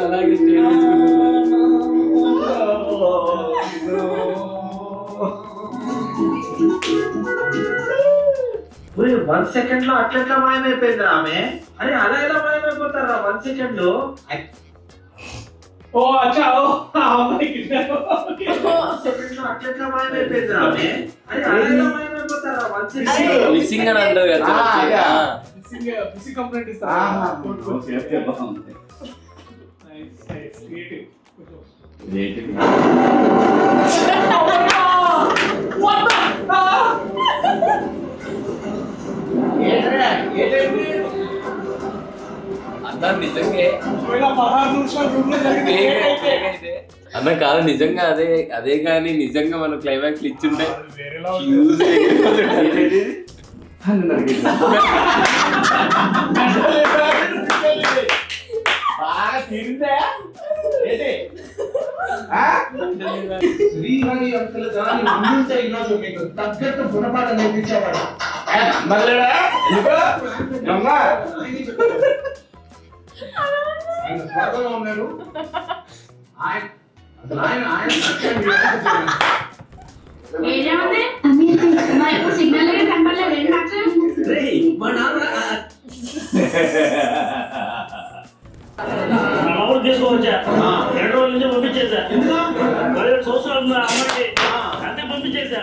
అలాగే 1 సెకండ్ లో అట్లా మాయమైపోయింది ఆమె. అరే అలా ఎలా మాయమైపోతారా 1 సెకండ్ లో? ఓ అచ్చా సెకండ్ లో అట్లా మాయమైపోయింది ఆమె. అరే అలా ఎలా మాయమైపోతారా 1 సెకండ్? మిస్సింగ్ అని అంటారు కదా. మిస్సింగ్ కంప్లైంట్ ఇస్తా. అన్న నిజంగా అన్న కాదు నిజంగా అదే కానీ నిజంగా మనం క్లైమాక్స్ ఇచ్చుంటే శ్రీహరి అంకుల్ గాని ముందుంటే ఈరోజు మీకు తగ్గట్టు గుణపాఠం నేర్పించేవాడు. ఆయన స్వర్గంలో ఉన్నాడు. సిగ్నల్ కనపడలేదు. తీసుకోవచ్చా 2 రోజుల నుంచి పంపించేసా. 17 సంవత్సరాలు అమ్మాయి అంతే పంపించేసా.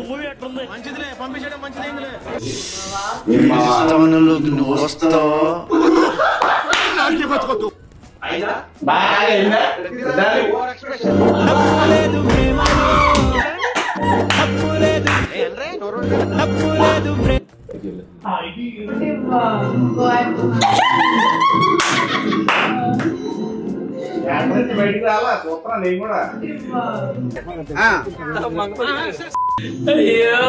మూవీ అట్లుంది. మంచిదిలే పంపించడం మంచిది. బయటికి రాలా చూస్తున్నా నేను కూడా. అయ్యో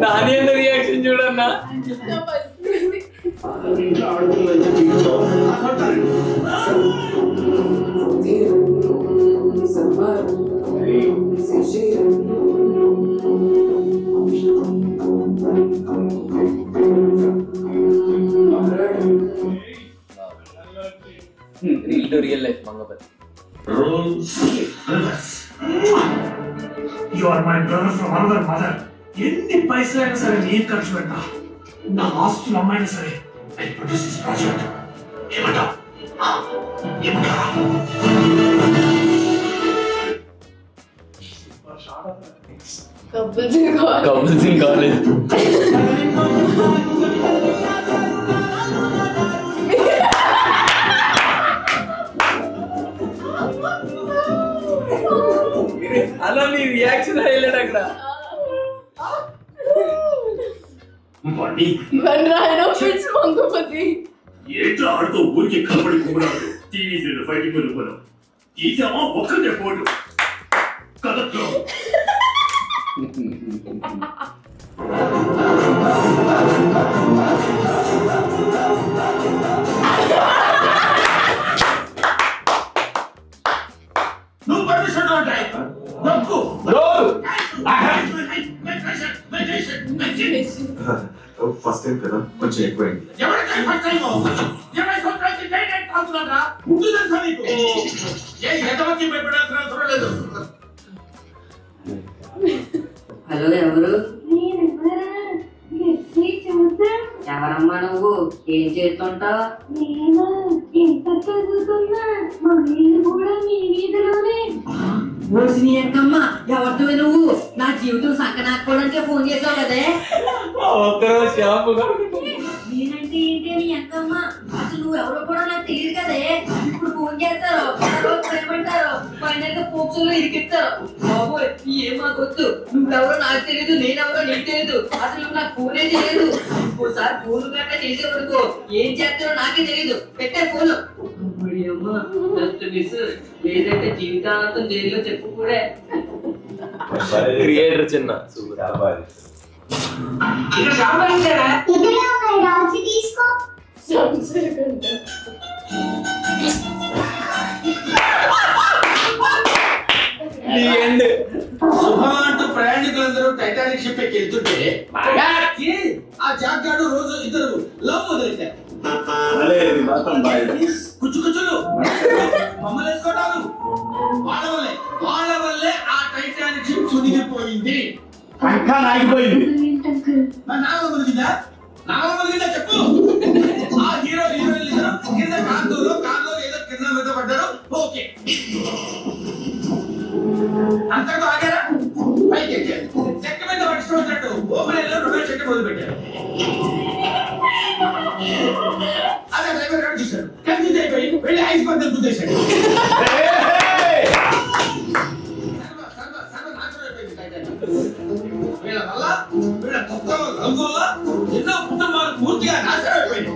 నాని ఎంత రియాక్షన్ చూడన్నా. Real life Mangapathi. You are my brother from another mother. ఎన్ని పైసలైనా సరే నేను ఖర్చు పెట్టా. నా ఆస్తులు అమ్మాయినా సరే I produce this project. ఏమంటా కపుల్ సింగ్ కాలేజ్. అలా నీ రియాక్షన్ హైలైట్ అక్కడ. ఏంటో ఆడుతూ ఊరికి కనబడి కుమ్మరాడు. టీవీ ఫైటింగ్ వెళ్ళిపోయాం. తీసామా ఒక్కటే పోటు కదట్లో. నువ్వు పర్మిషన్ ఉంటాయి. ఫస్ట్ టైం కదా కొంచెం ఎక్కువైంది. హలో ఎవరు? ఎవరమ్మా నువ్వు? ఏం చేస్తుంటావు? నేను ఇంటర్ చదువుతున్నా. మా వీధి కూడా మీ వీధిలోనే. నీ అక్కమ్మ ఎవరితో నువ్వు? నా జీవితం సంకనాకపోవడానికే ఫోన్ చేసావు కదే. నేనంటే ఏంటి నీ అక్కమ్మ? అసలు నువ్వు ఎవరో కూడా నాకు తెలియదు కదే. ఇప్పుడు ఫోన్ చేస్తారు, ఏమంటారు, ఫైనల్ గా పోక్సులో ఇరికిస్తారు. బాబోయ్ ఏమా గొత్తు, నువ్వెవరో నాకు తెలియదు, నేనెవరో నీకు తెలియదు, అసలు నాకు ఫోనే తెలియదు. ఇంకోసారి ఫోన్ గట్రా చేసేవరకు ఏం చేస్తారో నాకే తెలియదు. పెట్టే ఫోన్. లేదంటే జీవితాంతం జైల్లో చెప్పు కూడా. క్రియేటర్ చిన్న తీసుకో. టైటానిక్ షిప్ ఎక్కి వెళ్తుంటే ఆ జాక్ గాడు రోజు ఇద్దరు లవ్ మొదలెట్టారు. కుచ్చులు మమ్మల్ని వేసుకోవటాలు వాళ్ళ వల్లే ఆ టైటానిక్ షిప్ సునిగిపోయింది. నాగ మునిగిందా చెప్పు. ఆ హీరో హీరోయిన్ ఇద్దరు కింద కార్లో ఏదో కింద మీద పడ్డారు. ఓకే అంతకు ఆగారా? పైకి ఎక్కారు. చెక్క మీద పట్టుకుంటాడు. ఓపెన్ రొమాన్స్ చెట్టు మొదలు పెట్టారు. అదే డ్రైవర్ గారు చూశాడు. కన్ఫ్యూజ్ అయిపోయి వెళ్ళి ఐస్ పద్ధతి గుద్దేశాడు. వీళ్ళ వల్ల వీళ్ళ తత్వం రంగుల్లో ఎన్నో కుటుంబాలు పూర్తిగా నాశనం అయిపోయింది.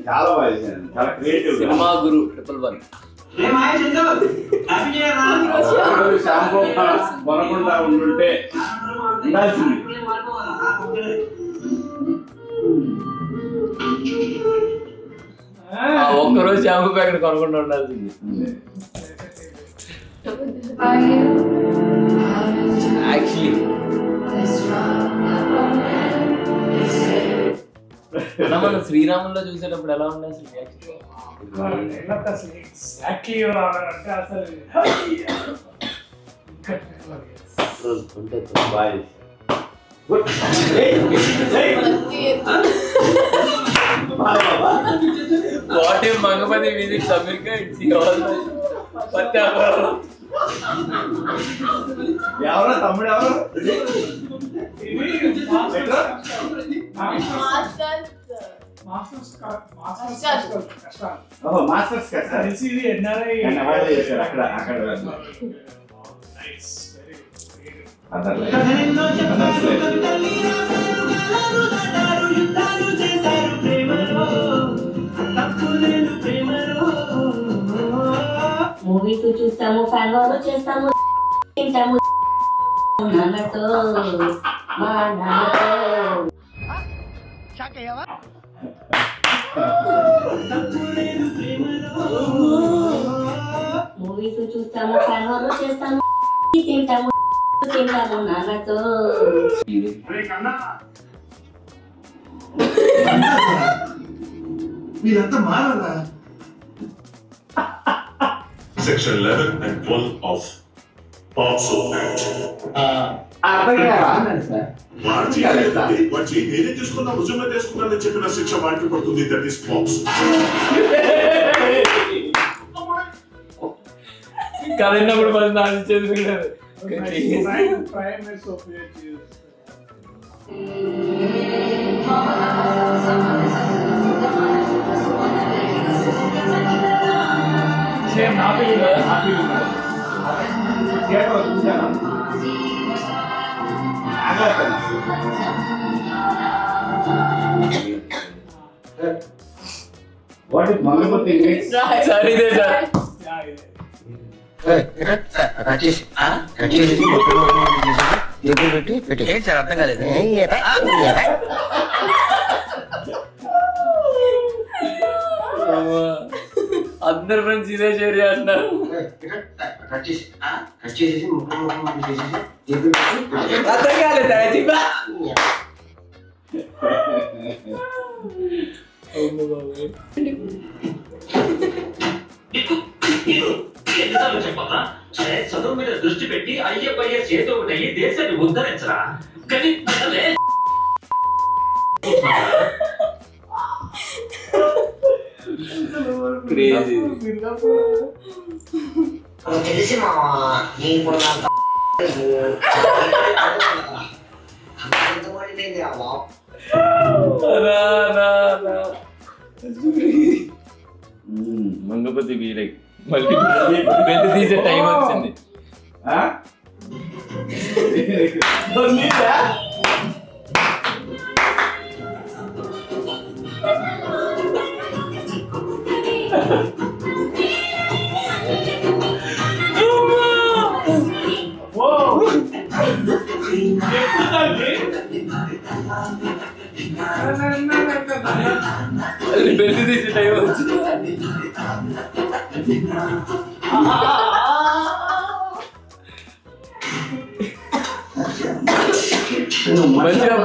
చాలా బాగా చేశాను. చాలా క్రియేటివ్ సినిమా గురు 111 షాంపూ కొనకుండా ఉండుంటే ఉండాల్సింది. ఒక్కరోజు షాంపూ ప్యాకెట్ కొనకుండా ఉండాల్సింది. యాక్చువల్లీ మనం శ్రీరాముల్లో చూసేటప్పుడు ఎలా ఉండే అసలు ఎగ్జాక్ట్లీ అంటే అసలు what if Mangapathi visits America it's ఎవరో తమ్ముడు ఎవరు మాస్టర్స్ చేశారు అక్కడ మూవీస్ చూస్తాము, ఫ్యాన్ వార్ చేస్తాము, తింటాము నాన్నతో మా నాన్నతో. మూవీస్ చూస్తాము, ఫ్యాన్ వార్ చేస్తాము, తింటాము నాన్నతో. మీరంతా మారాలా? Section 11 and 12 of POCSO Act. వాటి నేనే తీసుకున్నా రుజువుగా తీసుకున్నానని చెప్పిన శిక్ష వాటికి పడుతుంది. That is POCSO. కరెంట్ మరి నాకు చేసి సేమ్ హ్యాపీ థియేటర్ చూసాను. వాట్ ఇస్ మంగపతి సార్ ఇదే సార్ అర్థం కాలేదు. అందరు ఫ్రెండ్స్ ఇదే షేర్ చేస్తున్నారు. అర్థం కాలేదు. ఎన్నిసార్లు చెప్పాలా? చదువు మీద దృష్టి పెట్టి ఐఎఫ్ఐఎస్ ఏదో ఒకటి అయ్యి దేశాన్ని ఉద్ధరించరా. కానీ తెలిసి మా మంగపతి వీరై మళ్ళీ బెల్ట్ తీసే టైం వచ్చింది. బెల్ట్ తీసే టైం వచ్చింది. మంచిగా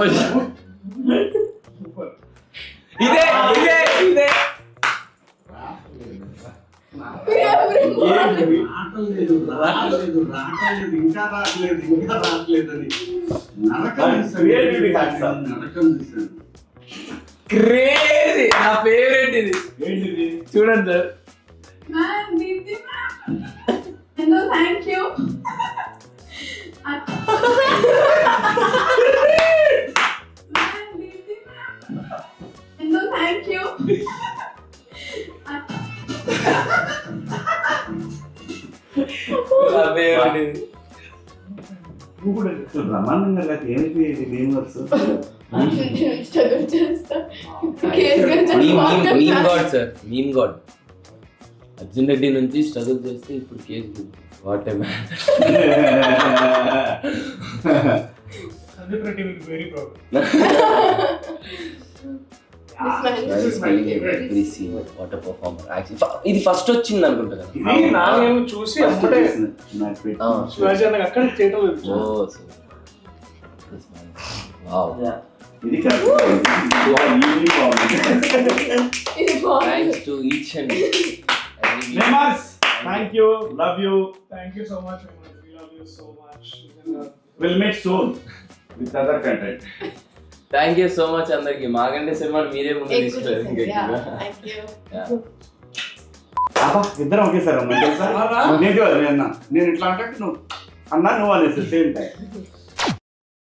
ఇదే ఇదే ఇదే రావట్లేదు ఇంకా రావట్లేదు అని నరకం తీసాడు. క్రేజీ నా ఫేవరెట్ ఇది ఏంటిది? చూడండి sir. Ma'am Deepti ma'am hello thank you ma'am Deepti ma'am hello thank you నా ఫేవరెట్ ఇది. నువ్వు కూడా చెప్తావు బ్రహ్మాండంగా లేక ఏంటి ఇది ఏం వర్స్? స్ట్రగుల్ చేస్తా meme god sir, meme god. Arjun Reddy నుంచి స్ట్రగుల్ చేస్తే ఇప్పుడు case what a man. Sandeep Reddy will very proud. ఇది ఫస్ట్ వచ్చింది అనుకుంటా కదా. ఇది నాకేమో చూసి అప్పుడే శివాజీ అన్నకి అక్కడ చేయడం లేదు. ఓ వావ్, ఇది కాదు. Thanks to each and Nemas, thank you, love you. Thank you so much, we love you so much. We'll meet soon with other content. Thank you so much అందరికి. మాగంటే సినిమాని మీరే ముందు తీసుకెళ్ళారు. అబ్బా ఇద్దరం ఒకేసారి అన్నా తెలుసా? నేను ఇట్లా అంటే నువ్వు అన్నా నువ్వు అనేసి సేమ్ టైం